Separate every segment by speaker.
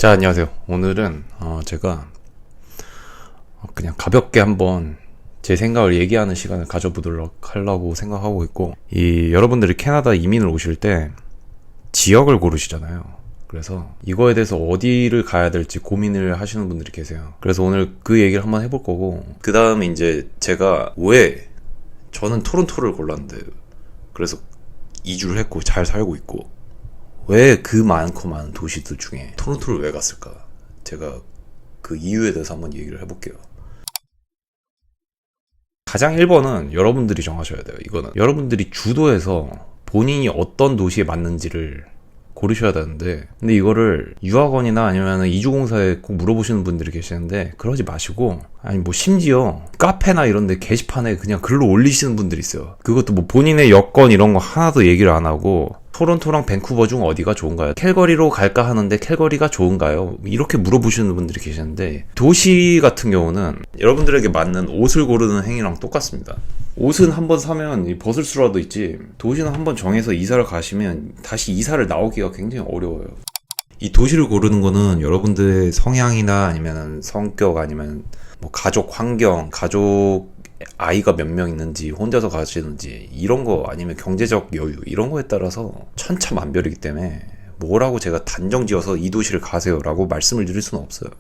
Speaker 1: 자, 안녕하세요. 오늘은 제가 그냥 가볍게 한번 제 생각을 얘기하는 시간을 가져보도록 하려고 생각하고 있고, 여러분들이 캐나다 이민을 오실 때 지역을 고르시잖아요. 그래서 이거에 대해서 어디를 가야 될지 고민을 하시는 분들이 계세요. 그래서 오늘 그 얘기를 한번 해볼 거고, 그 다음에 이제 제가 왜 저는 토론토를 골랐는데, 그래서 이주를 했고 잘 살고 있고, 왜 그 많고 많은 도시들 중에 토론토를 왜 갔을까? 제가 그 이유에 대해서 한번 얘기를 해볼게요. 가장 1번은 여러분들이 정하셔야 돼요. 이거는 여러분들이 주도해서 본인이 어떤 도시에 맞는지를 고르셔야 되는데, 근데 이거를 유학원이나 아니면 이주공사에 꼭 물어보시는 분들이 계시는데, 그러지 마시고, 아니 뭐 심지어 카페나 이런 데 게시판에 그냥 글로 올리시는 분들이 있어요. 그것도 뭐 본인의 여건 이런 거 하나도 얘기를 안 하고, 토론토랑 밴쿠버 중 어디가 좋은가요? 캘거리로 갈까 하는데 캘거리가 좋은가요? 이렇게 물어보시는 분들이 계시는데, 도시 같은 경우는 여러분들에게 맞는 옷을 고르는 행위랑 똑같습니다. 옷은 한번 사면 벗을 수라도 있지, 도시는 한번 정해서 이사를 가시면 다시 이사를 나오기가 굉장히 어려워요. 이 도시를 고르는 거는 여러분들의 성향이나 아니면 성격 아니면 뭐 가족 환경, 가족 아이가 몇 명 있는지, 혼자서 가시는지 이런 거, 아니면 경제적 여유 이런 거에 따라서 천차만별이기 때문에 뭐라고 제가 단정 지어서 이 도시를 가세요 라고 말씀을 드릴 수는 없어요.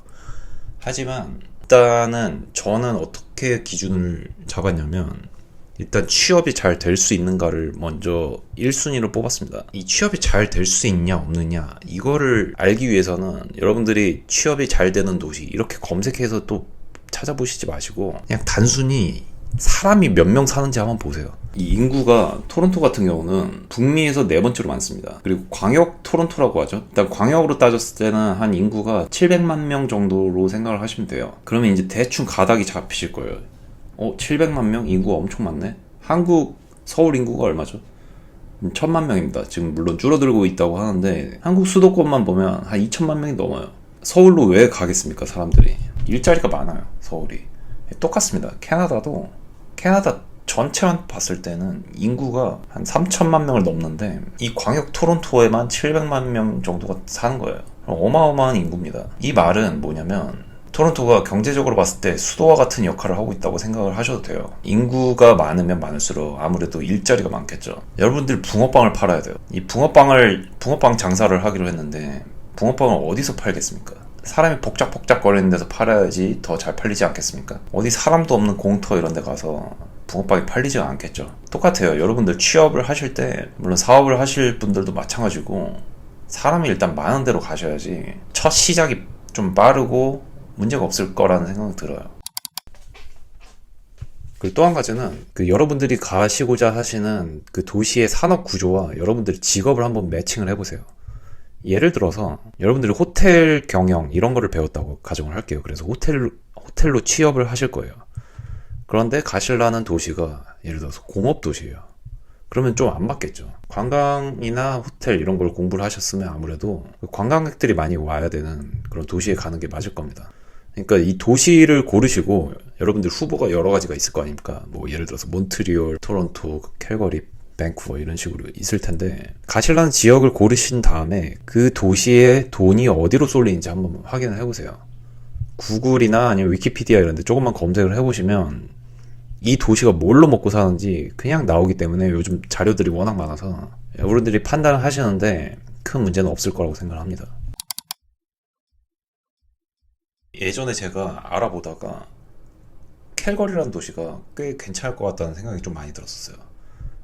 Speaker 1: 하지만 일단은 저는 어떻게 기준을 잡았냐면, 일단 취업이 잘 될 수 있는가를 먼저 1순위로 뽑았습니다. 이 취업이 잘 될 수 있냐 없느냐 이거를 알기 위해서는 여러분들이 취업이 잘 되는 도시 이렇게 검색해서 또 찾아보시지 마시고, 그냥 단순히 사람이 몇 명 사는지 한번 보세요. 이 인구가 토론토 같은 경우는 북미에서 네 번째로 많습니다. 그리고 광역 토론토라고 하죠. 일단 광역으로 따졌을 때는 한 인구가 700만 명 정도로 생각을 하시면 돼요. 그러면 이제 대충 가닥이 잡히실 거예요. 700만 명? 인구가 엄청 많네? 한국 서울 인구가 얼마죠? 1000만 명입니다. 지금 물론 줄어들고 있다고 하는데, 한국 수도권만 보면 한 2000만 명이 넘어요. 서울로 왜 가겠습니까, 사람들이? 일자리가 많아요, 서울이. 똑같습니다. 캐나다도, 캐나다 전체만 봤을 때는 인구가 한 3천만 명을 넘는데, 이 광역 토론토에만 700만 명 정도가 사는 거예요. 어마어마한 인구입니다. 이 말은 뭐냐면, 토론토가 경제적으로 봤을 때 수도와 같은 역할을 하고 있다고 생각을 하셔도 돼요. 인구가 많으면 많을수록 아무래도 일자리가 많겠죠. 여러분들 붕어빵을 팔아야 돼요. 이 붕어빵 장사를 하기로 했는데, 붕어빵을 어디서 팔겠습니까? 사람이 복작복작 거리는 데서 팔아야지 더 잘 팔리지 않겠습니까? 어디 사람도 없는 공터 이런 데 가서 붕어빵이 팔리지가 않겠죠. 똑같아요. 여러분들 취업을 하실 때, 물론 사업을 하실 분들도 마찬가지고, 사람이 일단 많은 데로 가셔야지 첫 시작이 좀 빠르고 문제가 없을 거라는 생각이 들어요. 그리고 또 한 가지는, 여러분들이 가시고자 하시는 그 도시의 산업 구조와 여러분들의 직업을 한번 매칭을 해보세요. 예를 들어서 여러분들이 호텔 경영 이런 거를 배웠다고 가정을 할게요. 그래서 호텔로 취업을 하실 거예요. 그런데 가시려는 도시가 예를 들어서 공업 도시예요. 그러면 좀 안 맞겠죠. 관광이나 호텔 이런 걸 공부를 하셨으면 아무래도 관광객들이 많이 와야 되는 그런 도시에 가는 게 맞을 겁니다. 그러니까 이 도시를 고르시고, 여러분들 후보가 여러 가지가 있을 거 아닙니까? 뭐 예를 들어서 몬트리올, 토론토, 캘거리, 밴쿠버 이런 식으로 있을 텐데, 가시려는 지역을 고르신 다음에 그 도시의 돈이 어디로 쏠리는지 한번 확인을 해보세요. 구글이나 아니면 위키피디아 이런 데 조금만 검색을 해보시면 이 도시가 뭘로 먹고 사는지 그냥 나오기 때문에, 요즘 자료들이 워낙 많아서 여러분들이 판단을 하시는데 큰 문제는 없을 거라고 생각을 합니다. 예전에 제가 알아보다가 캘거리라는 도시가 꽤 괜찮을 것 같다는 생각이 좀 많이 들었었어요.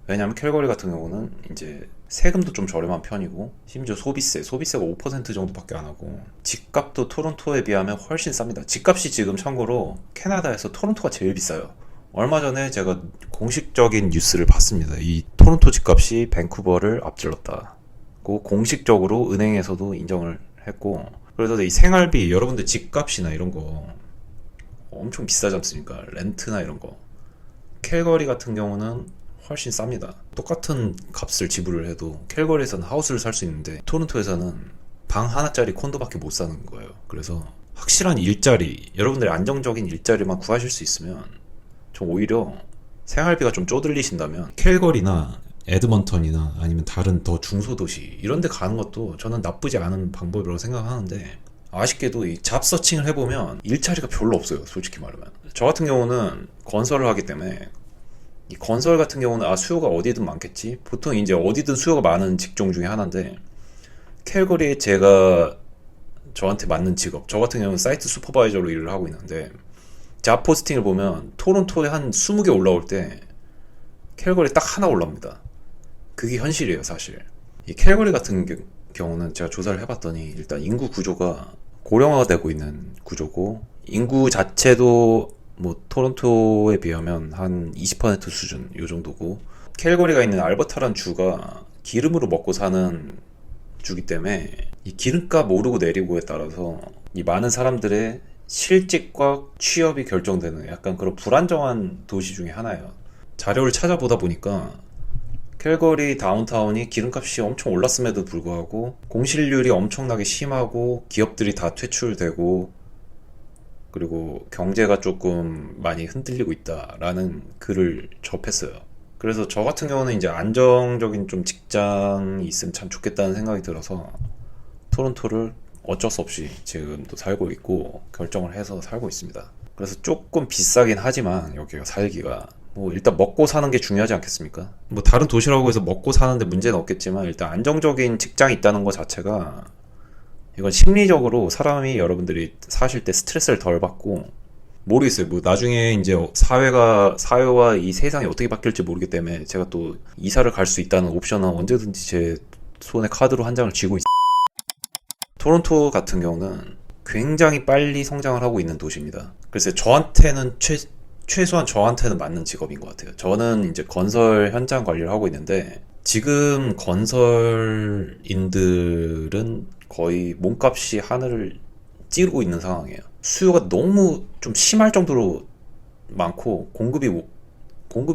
Speaker 1: 왜냐하면 캘거리 같은 경우는 이제 세금도 좀 저렴한 편이고, 심지어 소비세가 5% 정도밖에 안 하고, 집값도 토론토에 비하면 훨씬 쌉니다. 집값이 지금 참고로 캐나다에서 토론토가 제일 비싸요. 얼마 전에 제가 공식적인 뉴스를 봤습니다. 이 토론토 집값이 밴쿠버를 앞질렀다고 공식적으로 은행에서도 인정을 했고, 그래서 이 생활비, 여러분들 집값이나 이런 거 엄청 비싸지 않습니까? 렌트나 이런 거. 캘거리 같은 경우는 훨씬 쌉니다. 똑같은 값을 지불을 해도 캘거리에서는 하우스를 살 수 있는데, 토론토에서는 방 하나짜리 콘도밖에 못 사는 거예요. 그래서 확실한 일자리, 여러분들이 안정적인 일자리만 구하실 수 있으면, 좀 오히려 생활비가 좀 쪼들리신다면 캘거리나 에드먼턴이나 아니면 다른 더 중소도시 이런 데 가는 것도 저는 나쁘지 않은 방법이라고 생각하는데, 아쉽게도 이 잡 서칭을 해보면 일자리가 별로 없어요. 솔직히 말하면. 저 같은 경우는 건설을 하기 때문에 이 건설 같은 경우는 수요가 어디든 많겠지. 보통 이제 어디든 수요가 많은 직종 중에 하나인데 캘거리에 제가 저한테 맞는 직업, 저 같은 경우는 사이트 슈퍼바이저로 일을 하고 있는데 잡 포스팅을 보면 토론토에 한 20개 올라올 때 캘거리 딱 하나 올라옵니다. 그게 현실이에요, 사실. 이 캘거리 같은 경우는 제가 조사를 해봤더니 일단 인구 구조가 고령화되고 있는 구조고, 인구 자체도 뭐 토론토에 비하면 한 20% 수준 요 정도고, 캘거리가 있는 알버타라는 주가 기름으로 먹고 사는 주기 때문에 이 기름값 오르고 내리고에 따라서 이 많은 사람들의 실직과 취업이 결정되는 약간 그런 불안정한 도시 중에 하나예요. 자료를 찾아보다 보니까 캘거리 다운타운이 기름값이 엄청 올랐음에도 불구하고 공실률이 엄청나게 심하고 기업들이 다 퇴출되고 그리고 경제가 조금 많이 흔들리고 있다라는 글을 접했어요. 그래서 저 같은 경우는 이제 안정적인 좀 직장이 있으면 참 좋겠다는 생각이 들어서 토론토를 어쩔 수 없이 지금도 살고 있고 결정을 해서 살고 있습니다. 그래서 조금 비싸긴 하지만 여기가 살기가 뭐 일단 먹고 사는 게 중요하지 않겠습니까? 뭐 다른 도시라고 해서 먹고 사는데 문제는 없겠지만 일단 안정적인 직장이 있다는 것 자체가 이건 심리적으로 사람이 여러분들이 사실 때 스트레스를 덜 받고 모르겠어요. 뭐 나중에 이제 사회와 이 세상이 어떻게 바뀔지 모르기 때문에 제가 또 이사를 갈 수 있다는 옵션은 언제든지 제 손에 카드로 한 장을 쥐고 있어요. 토론토 같은 경우는 굉장히 빨리 성장을 하고 있는 도시입니다. 그래서 저한테는 최소한 저한테는 맞는 직업인 것 같아요. 저는 이제 건설 현장 관리를 하고 있는데 지금 건설인들은 거의 몸값이 하늘을 찌르고 있는 상황이에요. 수요가 너무 좀 심할 정도로 많고 공급이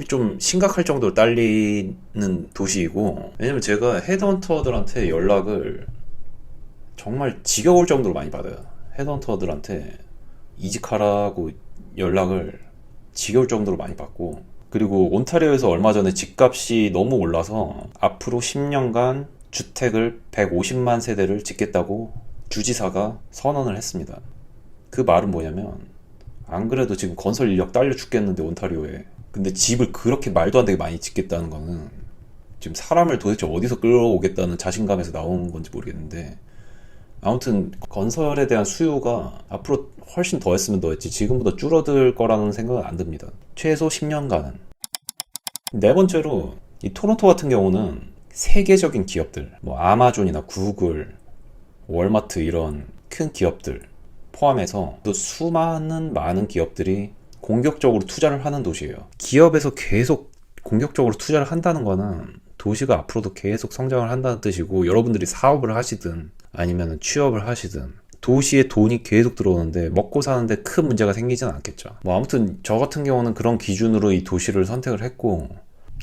Speaker 1: 좀 심각할 정도로 딸리는 도시이고, 왜냐면 제가 헤드헌터들한테 연락을 정말 지겨울 정도로 많이 받아요. 헤드헌터들한테 이직하라고 연락을 지겨울 정도로 많이 받고, 그리고 온타리오에서 얼마 전에 집값이 너무 올라서 앞으로 10년간 주택을 150만 세대를 짓겠다고 주지사가 선언을 했습니다. 그 말은 뭐냐면, 안 그래도 지금 건설 인력 딸려 죽겠는데 온타리오에, 근데 집을 그렇게 말도 안 되게 많이 짓겠다는 거는 지금 사람을 도대체 어디서 끌어오겠다는 자신감에서 나오는 건지 모르겠는데, 아무튼 건설에 대한 수요가 앞으로 훨씬 더 했으면 더 했지 지금보다 줄어들 거라는 생각은 안 듭니다. 최소 10년간은. 네 번째로 이 토론토 같은 경우는 세계적인 기업들, 뭐 아마존이나 구글, 월마트 이런 큰 기업들 포함해서 또 수많은 많은 기업들이 공격적으로 투자를 하는 도시예요. 기업에서 계속 공격적으로 투자를 한다는 거는 도시가 앞으로도 계속 성장을 한다는 뜻이고, 여러분들이 사업을 하시든 아니면 취업을 하시든 도시에 돈이 계속 들어오는데 먹고 사는데 큰 문제가 생기진 않겠죠. 뭐 아무튼 저 같은 경우는 그런 기준으로 이 도시를 선택을 했고,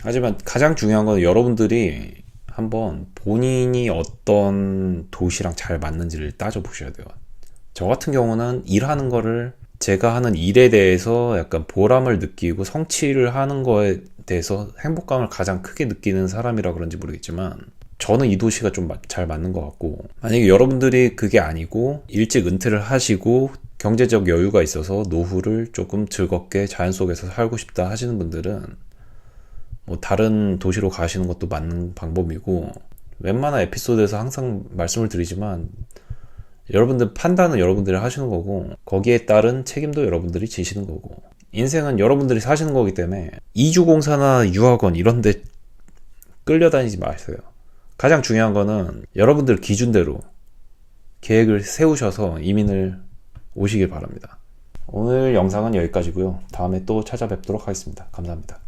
Speaker 1: 하지만 가장 중요한 건 여러분들이 한번 본인이 어떤 도시랑 잘 맞는지를 따져보셔야 돼요. 저 같은 경우는 일하는 거를, 제가 하는 일에 대해서 약간 보람을 느끼고 성취를 하는 거에 대해서 행복감을 가장 크게 느끼는 사람이라 그런지 모르겠지만 저는 이 도시가 좀 잘 맞는 것 같고, 만약에 여러분들이 그게 아니고 일찍 은퇴를 하시고 경제적 여유가 있어서 노후를 조금 즐겁게 자연 속에서 살고 싶다 하시는 분들은 뭐 다른 도시로 가시는 것도 맞는 방법이고, 웬만한 에피소드에서 항상 말씀을 드리지만 여러분들 판단은 여러분들이 하시는 거고 거기에 따른 책임도 여러분들이 지시는 거고, 인생은 여러분들이 사시는 거기 때문에 이주공사나 유학원 이런 데 끌려다니지 마세요. 가장 중요한 거는 여러분들 기준대로 계획을 세우셔서 이민을 오시길 바랍니다. 오늘 영상은 여기까지고요. 다음에 또 찾아뵙도록 하겠습니다. 감사합니다.